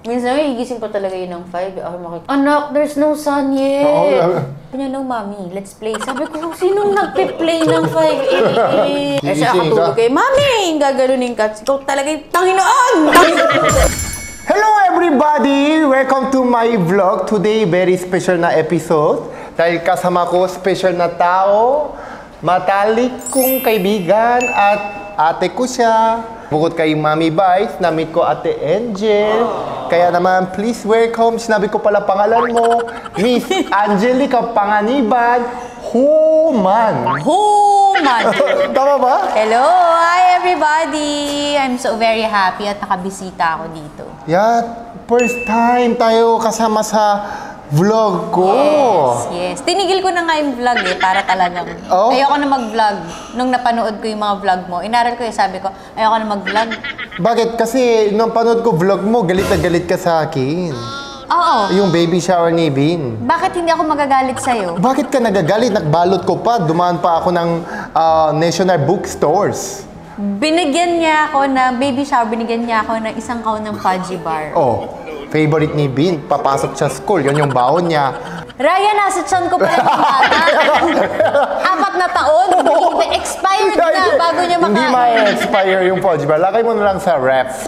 Minsan higising pa talaga yun ng 5. Ako makikita, anak, there's no sun yet. Kanya, no, mommy, let's play. Sabi ko, sinong nagpe-play ng 5 a.m.? Eh, siya nakatulog kay, mami, gagalunin ka. Ikaw talaga yung Panginoon! Hello everybody! Welcome to my vlog. Today, very special na episode. Dahil kasama ko, special na tao, matalik kong kaibigan at ate ko siya. Bukod kay Mami Vice, na-meet ko Ate Angel. Kaya naman, please welcome. Sinabi ko pala pangalan mo, Miss Angelica Panganiban Human. Human! Tama ba? Hello! Hi, everybody! I'm so very happy at nakabisita ako dito. Yeah, first time tayo kasama sa vlog ko. Yes. Tinigil ko na nga yung vlog para talagang ayoko na mag-vlog. Nung napanood ko yung mga vlog mo, inaral ko sabi ko, ayoko na mag-vlog. Bakit? Kasi nung panood ko vlog mo, galit na galit ka sa akin. Oo. Yung baby shower ni Bin. Bakit hindi ako magagalit sa'yo? Bakit ka nagagalit? Nagbalot ko pa. Dumaan pa ako ng National Bookstores. Binigyan niya ako ng baby shower, binigyan niya ako ng isang kahon ng fudgy bar. Oh, favorite ni Bin. Papasok sa school. Yun yung baon niya. Raya, nasa tiyan ko pala yung bata. 4 na taon. Expired na bago niya makain. Hindi ma-expire yung fudgy bar. Lagay mo na lang sa ref.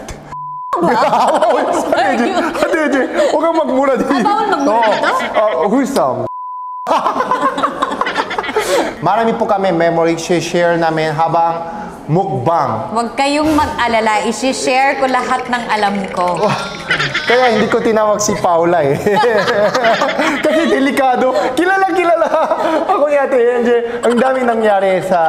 Ate, huwag kang magmura dito. Bawal magmura dito? Wholesome. Marami po kami memory share namin habang mukbang. Huwag kayong mag-alala. I-share ko lahat ng alam ko. Kaya hindi ko tinawag si Paula eh. Kasi delikado. Kilala ako ni Ate Angel. Ang daming nangyari sa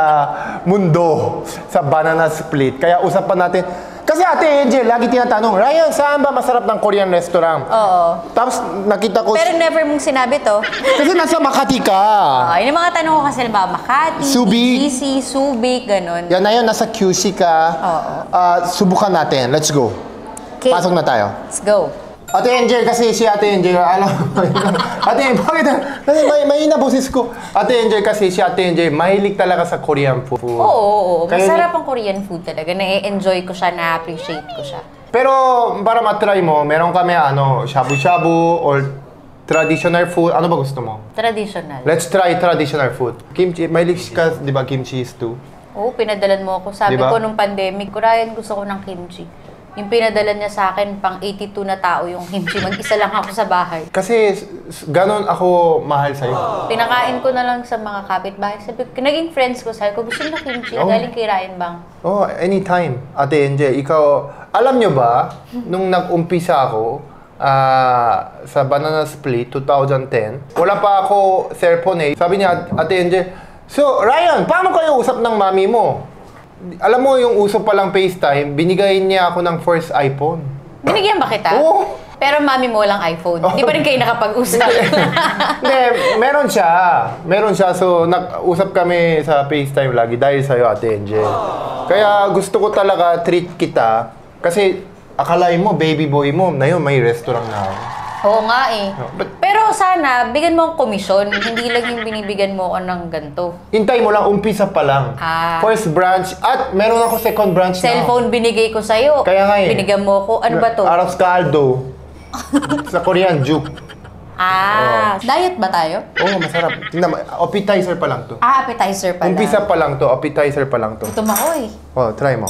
mundo, sa banana split. Kaya usapan natin. Kasi Ate Angel, lagi tinatanong, Ryan, saan ba masarap ng Korean restaurant? Oo. Tapos nakita ko... Pero never mong sinabi to. Kasi nasa Makati ka. Yun yung mga tanong ko kasi ba, Makati, Subic. BGC, Subic, ganun. Yan na yun, nasa QC ka. Oo. Subukan natin. Let's go. Okay. Pasok na tayo. Let's go. Ate Angel, kasi si Ate Angel, alam Ate Angel, bakit? Kasi may boses ko. Ate Angel, kasi si Ate Angel, mahilig talaga sa Korean food. Oo. Masarap ang Korean food talaga. Na-enjoy ko siya, na-appreciate ko siya. Pero, para matry mo, meron kami, shabu-shabu or traditional food. Ano ba gusto mo? Traditional. Let's try traditional food. Kimchi, mahilig ka, di ba, kimchi stew? Oo, pinadalan mo ako. Sabi Diba? ko nung pandemic, Ryan, gusto ko ng kimchi. Yung pinadala niya sa akin, pang 82 na tao yung kimchi. Mag-isa lang ako sa bahay. Kasi, ganon ako mahal sa'yo. Pinakain ko na lang sa mga kapitbahay. Sabi ko, naging friends ko. Sabi ko, gusto mo na kimchi? Galing kay Ryan Bang. Oh, anytime. Ate Angel, ikaw, alam nyo ba, nung nag-umpisa ako, sa Banana Split, 2010, wala pa ako cellphone eh. Sabi niya, Ate Angel, so, Ryan, paano kayo usap ng mami mo? Alam mo, yung uso palang FaceTime, binigay niya ako ng first iPhone. Binigyan ba kita? Oo. Pero mami mo lang iPhone. Hindi pa rin kayo nakapag-usap. Hindi, meron siya. Meron siya. So, nag-usap kami sa FaceTime lagi dahil sa'yo, Ate Angel. Kaya gusto ko talaga treat kita. Kasi akalain mo, baby boy mo, na yun, may restaurant na ako. Oo nga eh. Pero sana, bigyan mo akong komisyon. Hindi lang yung binibigyan mo ako ng ganito. Hintay mo lang, umpisa pa lang. First branch, at meron ako second branch Cellphone binigay ko sa'yo. Kaya nga eh. Binigyan mo ako. Ano ba to? Arroz caldo. Sa Korean, juke. Diet ba tayo? Oo, masarap. Tingnan mo, appetizer pa lang to. Appetizer pala. Umpisa pa lang to, appetizer pa lang to. Gutom ako eh. Oh, try mo.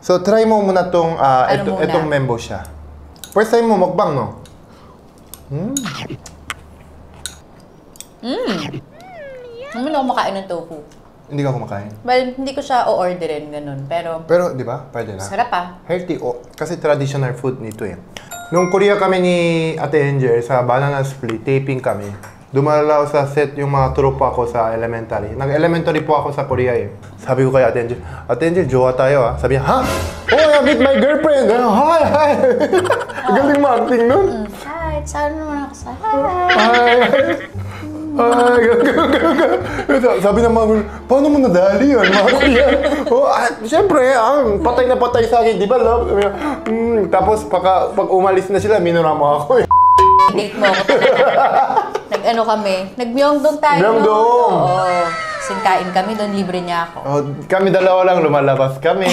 So, try mo muna tong, muna? itong membo siya. First time mo mukbang, no? Hindi ako makain ng tofu. Hindi ka kumakain. Well, hindi ko siya o-orderin, ganun. Pero, Di ba? Pwede na. sarap ah. Healthy. Kasi traditional food nito eh. Nung Korea kami ni Ate Angel sa Banana Split, taping kami. Dumalaw sa set yung mga tropa ko sa elementary. Nag-elementary po ako sa Korea eh. Sabi ko kay Ate Angel, jowa tayo ah. Sabi niya, ha? Oh, I meet my girlfriend. Hi! Galing mo acting nun. Hi, saan naman ako sa Sabi ng mga paano mo nadali yun? Siyempre, patay na patay sa akin, di ba, love? Tapos, pag umalis na sila, minura mo ako eh. Date mo ako talaga. Nag-ano kami, nag-Myeongdong tayo. Myeongdong! Oo. Singkain kami doon, libre niya ako. Oh, kami dalawa lang, lumalabas kami.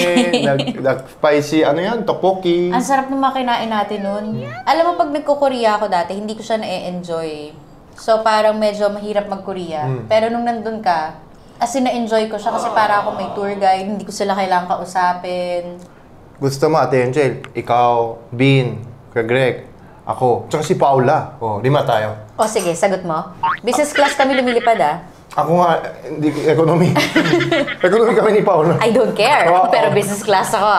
Nag-spicy, ano yan, tteokbokki. Ang sarap ng mga kinain natin noon. Alam mo, pag nagko-Korea ako dati, hindi ko siya na-enjoy. So, parang medyo mahirap mag-Korea. Pero nung nandun ka, as in na-enjoy ko siya kasi para ako may tour guide, hindi ko sila kailangan kausapin. Gusto mo, Ate Angel, ikaw, Bean, Kuya Greg, ako, tsaka si Paula. Oh, 5 tayo. O sige, sagot mo. Business class kami lumilipad Ako nga, hindi economy. Economy kami ni Paula. I don't care, Oo. pero business class ako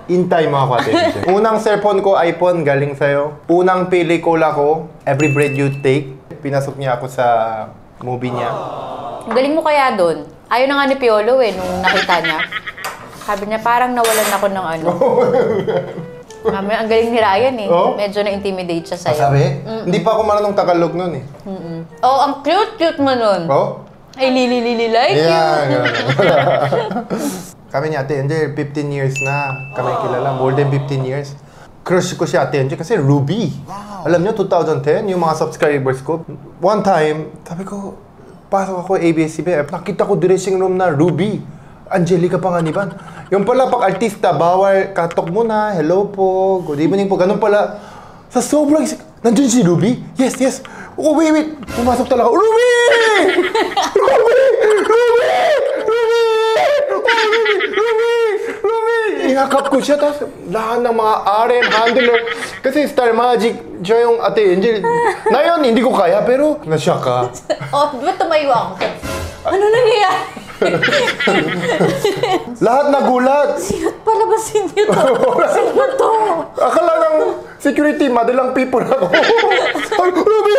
Intay mo ako, Ate Angel. Unang cellphone ko, iPhone, galing sa'yo. Unang pili cola ko, Every Breath You Take. Pinasok niya ako sa movie niya. Ang galing mo kaya doon. Ayaw na nga ni Piolo nung nakita niya. Sabi niya, parang nawalan ako ng ano. Mami, ang galing ni Ryan Oh? Medyo na-intimidate siya sa'yo. Sabi? Hindi pa ako marunong Tagalog nun eh. Oh, ang cute-cute mo nun. Oh? I really like you. Yeah, kami ni Ate Angel, 15 years na kami kilala. More than 15 years. Crush ko si Ate Angel kasi Ruby. Alam niyo, 2010, yung mga subscribers ko. One time, sabi ko, pasok ako ABS-CBN. Nakita ko dressing room na Ruby. Angelica Panganiban. Yung pala, pag artista, bawal katok muna. Hello po, good evening po. Ganun pala. Sa sobrang, nandun si Ruby? Yes, yes. Oh, wait. Pumasok talaga. Ruby! Ruby! Ruby! Ruby! Inakap ko siya, tapos lahat ng mga RM, handler. Kasi Star Magic, siya yung Ate Angel. Ngayon, hindi ko kaya, pero nasya ka. Oh, ba't tumayo ako? Ano nangyayari? Lahat nagulat. Sinot palabasin niyo to. Sino to? Akala ng security, madalang people ako. Ruby!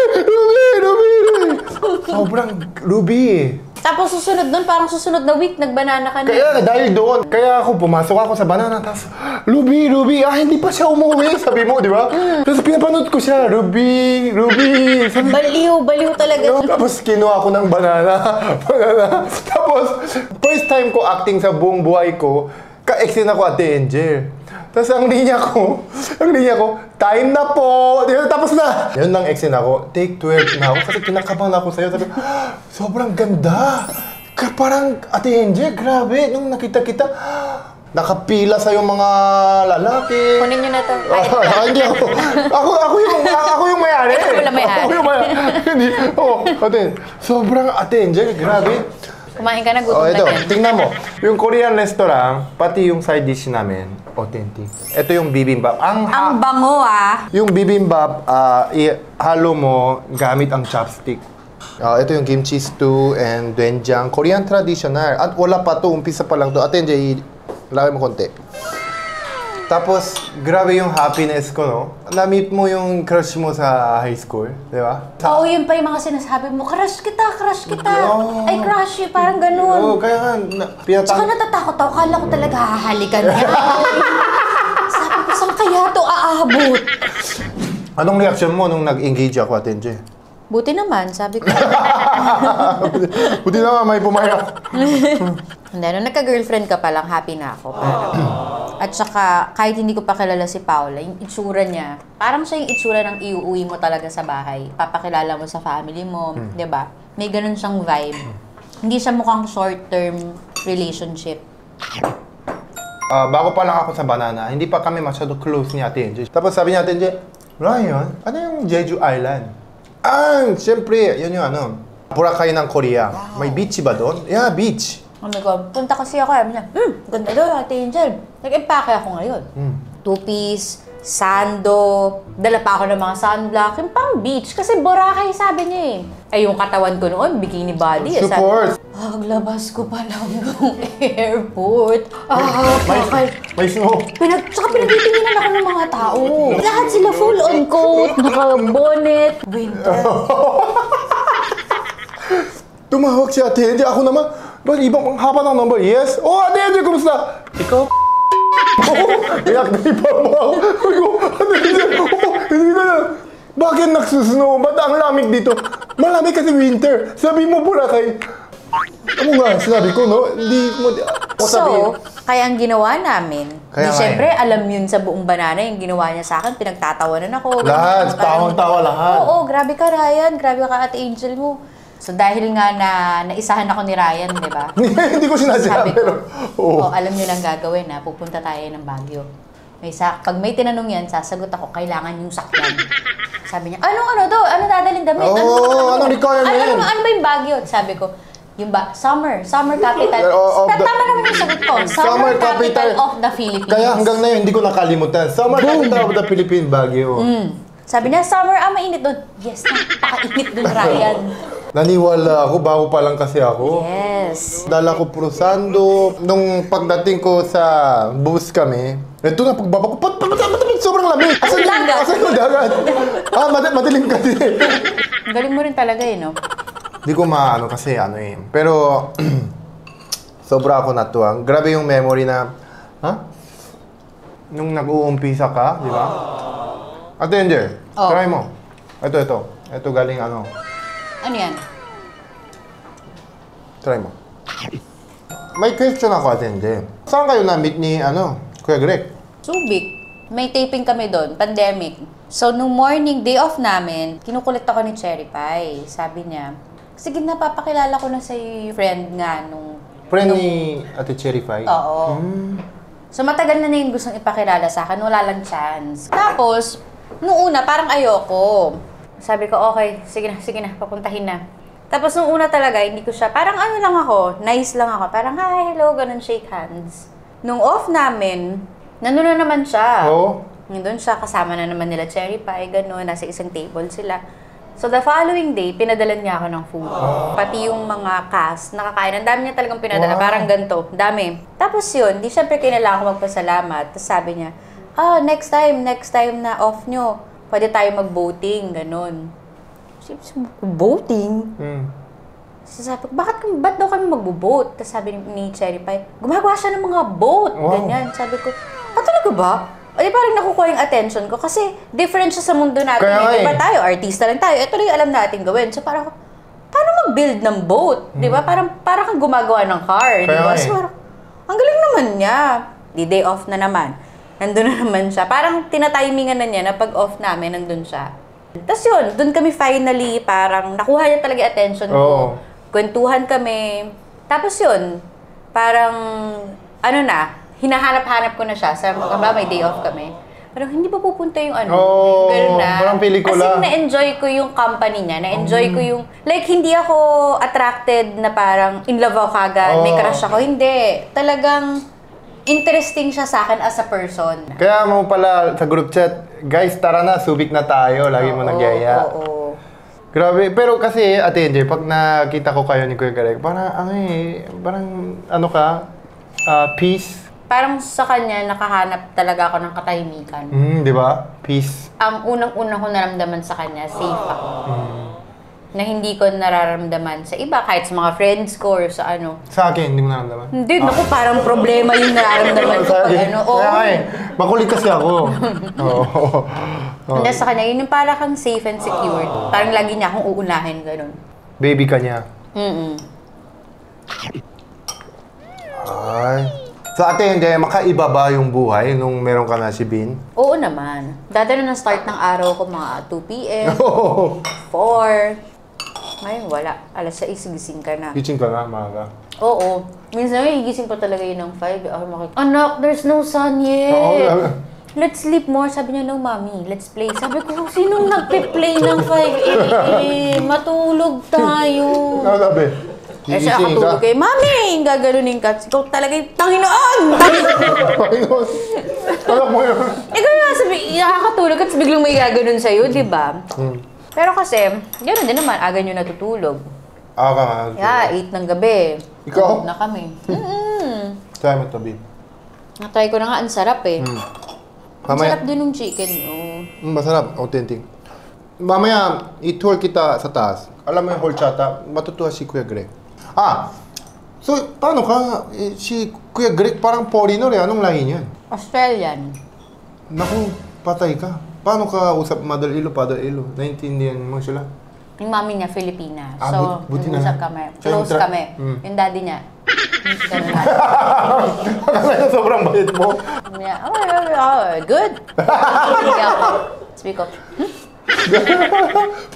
Sobrang Ruby eh. Tapos susunod nun, parang susunod na week, nagbanana ka na. Kaya dahil doon, kaya ako pumasok ako sa banana, tapos Ruby, hindi pa siya umuwi, sabi mo, di ba? Tapos pinapanood ko siya, Ruby. Sabi, Baliw talaga. tapos kinuha ako ng banana. Tapos, first time ko acting sa buong buhay ko, ka-exin ako Ate Angel. Tapos ang linya ko, time na po. Tapos na. Yun lang exin ako, take 12 na ako kasi kinakabahan ako sa'yo. Sabi, sobrang ganda. Parang Ate Angel, grabe. Nung nakita kita, nakapila sa'yo mga lalaki. Kunin niyo na to. Hindi ako. Ako yung may-ari. Ikaw lang may-ari. Ako yung may-ari. Hindi. Ate, sobrang Ate Angel, grabe. Kumain ka na, gutom Ito, na yan. tingnan mo. Yung Korean restaurant, pati yung side dish namin, authentic. Ito yung bibimbap. Ang bango Yung bibimbap, ihalo mo gamit ang chopstick. Ito yung kimchi stew and doenjang. Korean traditional. At wala pa to, umpisa pa lang to. Atin, Jay, lagay mo konti. Tapos, grabe yung happiness ko, no? Na-meet mo yung crush mo sa high school, di ba? Oo, yun pa yung mga sinasabi mo, crush kita. Oh. I crush you, parang ganun. Oo, kaya nga, Tsaka natatakot ako, kala ko talaga hahalikan niya. Sabi ko, saan kaya to aabot? Anong reaction mo nung nag-engage ako, Ate Nje? Buti naman, sabi ko. Buti naman, may pumayak. Hindi, nung nagka-girlfriend ka pa lang, happy na ako. At saka, kahit hindi ko pa kilala si Paula, yung itsura niya, parang siya yung itsura ng iuuwi mo talaga sa bahay. Papakilala mo sa family mo, di ba? May ganun siyang vibe. Hindi siya mukhang short-term relationship. Bago pa lang ako sa Banana, hindi pa kami masyado close ni Ate Nje. Tapos sabi niya, Ate Nje, Ryan, ano yung Jeju Island? Siyempre, yun yung ano, Boracay ng Korea. May beach ba doon? Yeah, beach. Oh my God, punta kasi ako, sabi niya, ganda doon, Ate Angel. Nag-empake ako ngayon. Two-piece, sando, dala pa ako ng mga sunblock, yung pang beach. Kasi Boracay, sabi niya eh. Ay, yung katawan ko noon, bikini body. Support! Paglabas ko pa lang ng airport. May snow. Tsaka pinagtitinginan ako ng mga tao. Lahat sila full on coat, naka-bonnet, winter. Tumawag si Ate Nje. Ako naman, ba't ibang haba ng number? Yes? Oh, Ate Nje, kumusta? Ikaw? Iyak na iba mo ako. Ate Nje, hindi na. Bakit nagsusnow? Ba't ang lamig dito? Malamig kasi winter. Sabi mo, Boracay. Ano nga, sinabi ko, no? Hindi mo... So, kaya ang ginawa namin, Kaya nga siyempre, alam yun sa buong Banana, yung ginawa niya sa akin, pinagtatawanan ako. Lahat, tawang-tawa lahat. Oo, grabe ka, Ryan. Grabe ka, Ate Angel mo. So dahil nga na naisahan ako ni Ryan, di ba? Hindi ko sinasabi. Sabi ko, Oo. alam niyo lang gagawin na pupunta tayo ng Baguio. Pag may tinanong yan, sasagot ako, kailangan yung sakyan. Sabi niya, ano to? Ano dadalhin damit? Anong requirement? Ano ba yung Baguio? Sabi ko, yung summer capital. Tama naman yung sagot ko. Summer capital of the Philippines. Kaya hanggang na yun, hindi ko nakalimutan. Summer capital of the Philippines, Baguio. Sabi niya, summer, mainit doon. Yes, napakainit doon, Ryan. Naniwala ako, bago pa lang kasi ako. Yes. Dala ko Prusando. Nung pagdating ko sa bus kami, ito na pagbaba ko, sobrang lamig. Asan yung dagat? Madilim kasi. Galing mo rin talaga no? Hindi ko maano kasi Pero, sobra ako natuwa. Grabe yung memory na, nung nag-uumpisa ka, di ba? Ate Angel, try mo. Ito. Ito galing Ano yan? Try mo. May question ako, Ate Angel. Saan kayo na-meet ni, Kuya Greg? Subic. May taping kami doon, pandemic. So, nung morning, day off namin, kinukulit ako ni Cherry Pie. Sabi niya, sige na, papakilala ko na sa friend nga nung... Friend ni Ate Cherry Pie? Oo. So, matagal na yung gustong ipakilala sa akin, wala lang chance. Tapos, nung una, parang ayoko. Sabi ko, okay, sige na, papuntahin na. Tapos nung una talaga, hindi ko siya, parang lang ako, nice lang ako. Parang, hi, hello, ganun, shake hands. Nung off namin, nandun na naman siya. Oo. Nandun siya, kasama na naman nila Cherry Pie, ganun, nasa isang table sila. So the following day, pinadalan niya ako ng food. Pati yung mga cast, nakakain. Ang dami niya talagang pinadala, parang ganito, dami. Tapos yun, di syempre kailangan ko magpasalamat. Tapos sabi niya, next time na off nyo, pwede tayo mag-boating, ganun. Boating? So sabi ko, ba't daw kami mag-boat? Tapos sabi ni Cherry Pie, gumagawa siya ng mga boat, ganyan. Sabi ko, talaga ba? O di parang nakukuha yung attention ko kasi different siya sa mundo natin. Diba tayo, artista lang tayo, ito lang yung alam natin gawin. So parang, paano mag-build ng boat? Diba? Parang kang gumagawa ng car, diba? So parang, ang galing naman niya. Di day off na naman. Nandun na naman siya. Parang tinatimingan na niya na pag off namin, nandun siya. Tapos yun, dun kami finally, parang nakuha niya talaga yung attention ko. Kwentuhan kami. Tapos yun, parang, hinahanap-hanap ko na siya. Sa may day off kami. Pero hindi pa pupunta yung ganun na. Parang pelikula. Kasi na-enjoy ko yung company niya. Na-enjoy ko yung, hindi ako attracted na parang in love ako kagad, may crush ako. Hindi. Talagang, interesting siya sa akin as a person. Kaya mo pala sa group chat, guys, tara na, Subic na tayo. Lagi mo nagyaya. Oo. Grabe. Pero kasi, Ate Angel, pag nakita ko kayo ni Kuya Greg, parang peace. Parang sa kanya, nakahanap talaga ako ng katahimikan. Di ba? Peace. Ang unang-unang ko naramdaman sa kanya, safe ako. Na hindi ko nararamdaman sa iba, kahit sa mga friends ko or sa Sa akin, hindi mo nararamdaman? Hindi, naku, parang problema yung nararamdaman ko pag makulit kasi ako. Hindi, sa kanya, yun yung parang kang safe and secured. Parang lagi niya akong uunahin, ganun. Baby ka niya? Ay. So, Ate, hindi, makaiba ba yung buhay nung meron ka na si Bin? Oo naman. Dati na start ng araw ko mga 2 p.m. 4. Ngayon, wala. Alas 6, gising ka na. Gising ka na, maaga. Oo. Minsan, gising pa talaga yun ng 5. Anak, there's no sun yet. Let's sleep more. Sabi niya, no, mommy, let's play. Sabi ko, sinong nagpe-play ng 5 matulog tayo. Ano sabi? Siya nakatulog kay, mami, gagalunin ka. Ikaw talaga yung Panginoon! Panginoon! Alam mo yun? Ikaw nga sabi, nakakatulog at biglang may gaganon sa'yo, di ba? Pero kasi, gano'n din naman, aga nyo natutulog. Aga nga. 8 ng gabi. Ikaw? Tulog na kami. Try mo ito, Bin. Natry ko na nga, ang sarap eh. Ang Mamaya, sarap din ng chicken. masarap, authentic. Mamaya, i-tour kita sa taas. Alam mo yung horchata, matutuwa si Kuya Greg. So, paano ka? Si Kuya Greg parang foreigner eh. Anong lahi niyan? Australian. Naku, patay ka. Paano ka usap Mother Ilo, Father Ilo? Naintindihan mo sila? Yung mami niya, Filipina. Ah, So, buti na usap lang. kami. Siya yung Close kami. Yung daddy niya. Ganun na. Kasi sobrang bait mo. Yeah. Oh, good. Sige ako. Speak up.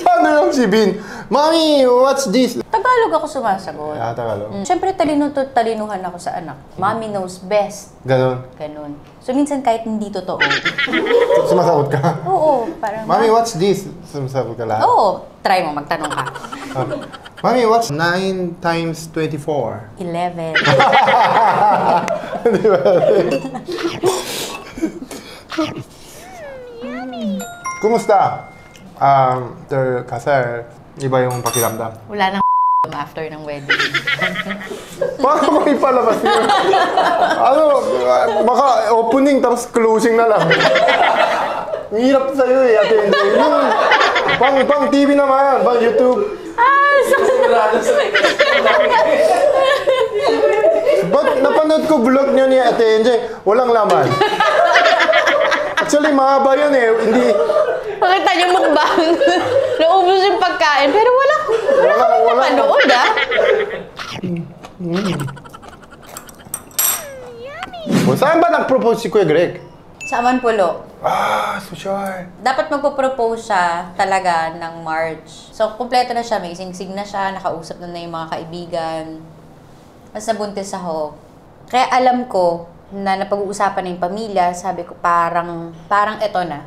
Paano yung si Bin? Mami, what's this? Tagalog ako sumasagot. Tagalog. Siyempre, talinuhan ako sa anak. Mommy knows best. Ganon. Ganon. So, minsan kahit hindi totoo. Sumasagot ka? Oo, parang... Mami, what's this? Sumasagot ka lahat? Oo, try mo, magtanong ka. Mami, what's 9 times 24? 11. Di ba? Kumusta? After kasal, iba yung pakiramdam. Wala nang after ng wedding. Paano mo ipalabas yun? Ano, baka opening tapos closing na lang. Ang hirap sa'yo eh, Ate Enjoy. Yung pang TV naman, pang YouTube. Ba't napanood ko vlog niyo ni Ate Enjoy, walang laman. Actually, mahaba yun eh. Hindi... Makita niyo mukbang. Naubos yung pagkain, pero wala manood Saan ba nag-propose si Kuya Greg? Sa Amanpulo. So sure. Dapat magpo-propose siya talaga ng March. So, kumpleto na siya. May singsing na siya. Nakausap na yung mga kaibigan. Mas nabuntis ako. Kaya alam ko na napag-uusapan na yung pamilya. Sabi ko, parang eto na.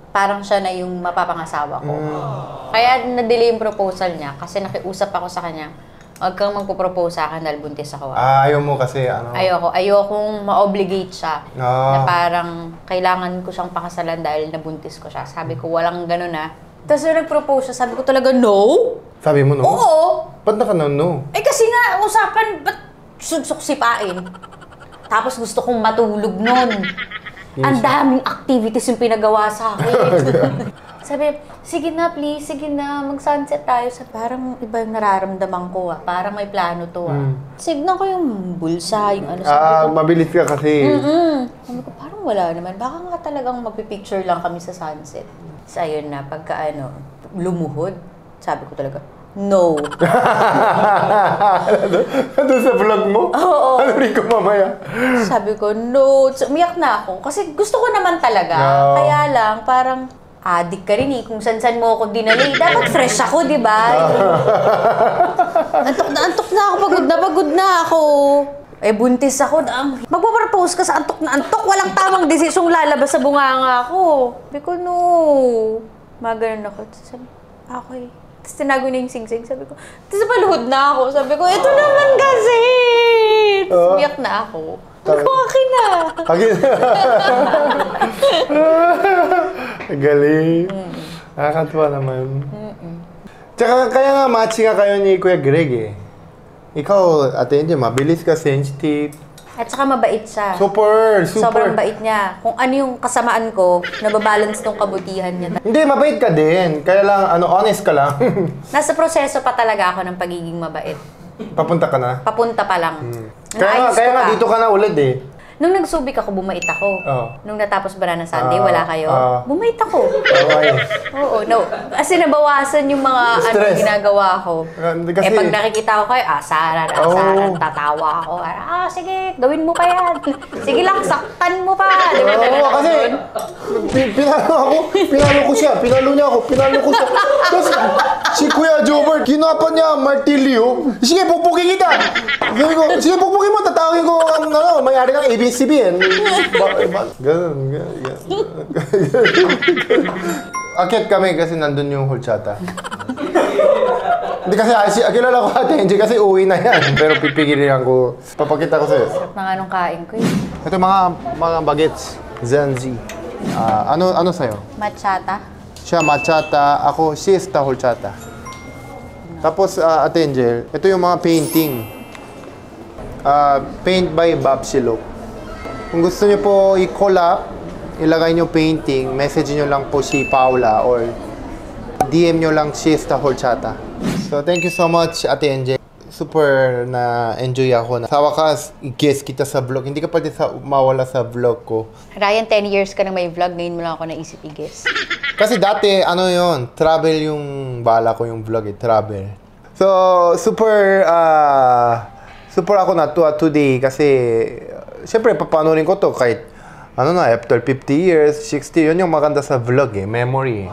Parang siya na yung mapapangasawa ko. Kaya na-delay yung proposal niya. Kasi nakiusap ako sa kanya. Huwag kang magpo-propose sa akin dahil buntis ako. Ayaw mo kasi ano? Ayokong ma-obligate siya. Na parang kailangan ko siyang pakasalan dahil nabuntis ko siya. Sabi ko, walang ganun Tapos nung nag-propose siya, sabi ko talaga, no? Sabi mo no? Oo! Ba't no? Eh kasi nga, usapan, ba't suksipain? Tapos gusto kong matulog nun. Ang daming activities yung pinagawa sa akin. Sabi, sige na please, sige na, mag-sunset tayo. Sa parang iba yung nararamdaman ko Parang may plano to Signan ko yung bulsa, yung ano. Sabi ko, mabilis ka kasi. Sabi ko, parang wala naman. Baka nga talagang magpipicture lang kami sa sunset. So ayun na, pagka lumuhod, sabi ko talaga, no. Doon sa vlog mo? Oo. Ano rin ko mamaya? Sabi ko, no. So, umiyak na ako. Kasi gusto ko naman talaga. No. Kaya lang, parang, adik ka rin kung san-san mo ako dinali. Dapat fresh ako, di ba? Antok na ako. Pagod na ako. Eh, buntis ako. Magpapropose ka sa antok na antok. Walang tamang desisyong lalabas sa bunganga ko. Sabi ko, no. Maganon ako. Sabi, okay. Tapos tinago na yung sing-sing. Sabi ko, tapos paluhod na ako. Sabi ko, ito naman kasi. Tapos umiyak na ako. Sabi ko, akin na. Galing. Nakakatuwa naman. Tsaka kaya nga matching nga kayo ni Kuya Greg eh. Ikaw, Ate Enjoy, mabilis ka, sensitive. At saka mabait siya. Super. Sobrang bait niya. Kung ano yung kasamaan ko, nababalance tong kabutihan niya. Hindi, mabait ka din. Kaya lang, honest ka lang. Nasa proseso pa talaga ako ng pagiging mabait. Papunta ka na? Papunta pa lang. Kaya nga dito ka na ulit eh. Nung nagsubik ako, bumait ako. Nung natapos Banana Sunday, wala kayo. Bumait ako. Okay. Oo, no. Kasi nabawasan yung mga ginagawa ko. Kasi... pag nakikita ko kayo, asaran, tatawa ako. Sige, gawin mo pa yan. Sige lang, saktan mo pa. Diba? Kasi, pinalo ko siya. Pinalo siya. Tapos, si Kuya Jobert, kinapa niya martilyo. Sige, pupugin kita. Sabi ko, sige, pupugin mo. Tatawagin ko, may-ari ng ABS-CBN. Ganun. Akit kami kasi nandun yung horchata. Hindi kasi, kilala ko Ate Enjoy kasi uwi na yan. Pero pipigilin ko. Papakita ko sa'yo. Sarap na nga nung kain ko eh. Ito mga bagets. Zanzi. Ano sa'yo? Matchata. Siya matchata, ako siesta horchata. Tapos Ate Enjoy, ito yung mga painting. Paint by Bob Silok. Kung gusto niyo po i-collab, ilagay niyo painting, message niyo lang po si Paula or DM niyo lang siesta horchata. So thank you so much Ate Enjoy. Super na enjoy ako na sa wakas i-guest kita sa vlog. Hindi ka pwede mawala sa vlog ko. Ryan, 10 years ka na may vlog, ngayon mo lang ako naisip i-guest. Kasi dati, travel yung bala ko yung vlog travel. So, super ako natuwa today kasi, syempre, papanunin ko to kahit ano na, after 50 years, 60, yun yung maganda sa vlog memory.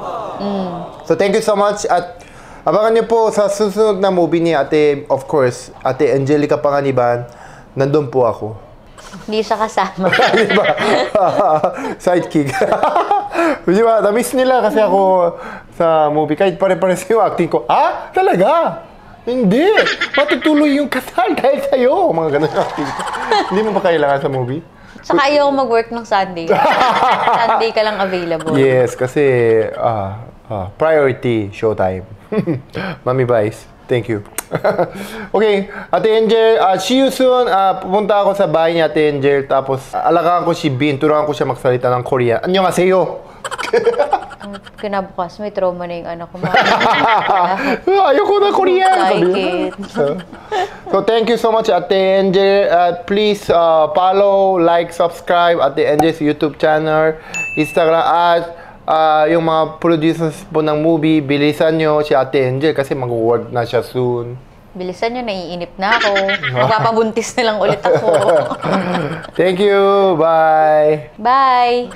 So thank you so much at abangan niyo po sa susunod na movie ni Ate, of course, Ate Angelica Panganiban, nandun po ako. Hindi siya kasama. Di ba? Sidekick. Di ba? Na-miss nila kasi ako sa movie. Kahit pare-pares yung acting ko. Ha? Talaga? Hindi. Matutuloy yung kasal dahil sa'yo. Mga ganun yung acting ko. Hindi mo ba kailangan sa movie? Saka ayaw mag-work ng Sunday. Sunday ka lang available. Yes, kasi priority showtime. Mami Vice, thank you. Okay, Ate Angel, see you soon. Pupunta ako sa bahay ni Ate Angel, tapos alagaan ko si Bin, turuan ko siya magsalita ng Korean. Annyeonghaseyo. Kinabukas, may trauma na yung anak ko. Ayoko na Korean. Like it. So thank you so much, Ate Angel. Please follow, like, subscribe Ate Angel's YouTube channel, Instagram, at yung mga producers po ng movie, bilisan nyo si Ate Angel kasi mag-work na siya soon. Bilisan nyo, naiinip na ako. Magpapabuntis na lang ulit ako. Thank you. Bye. Bye!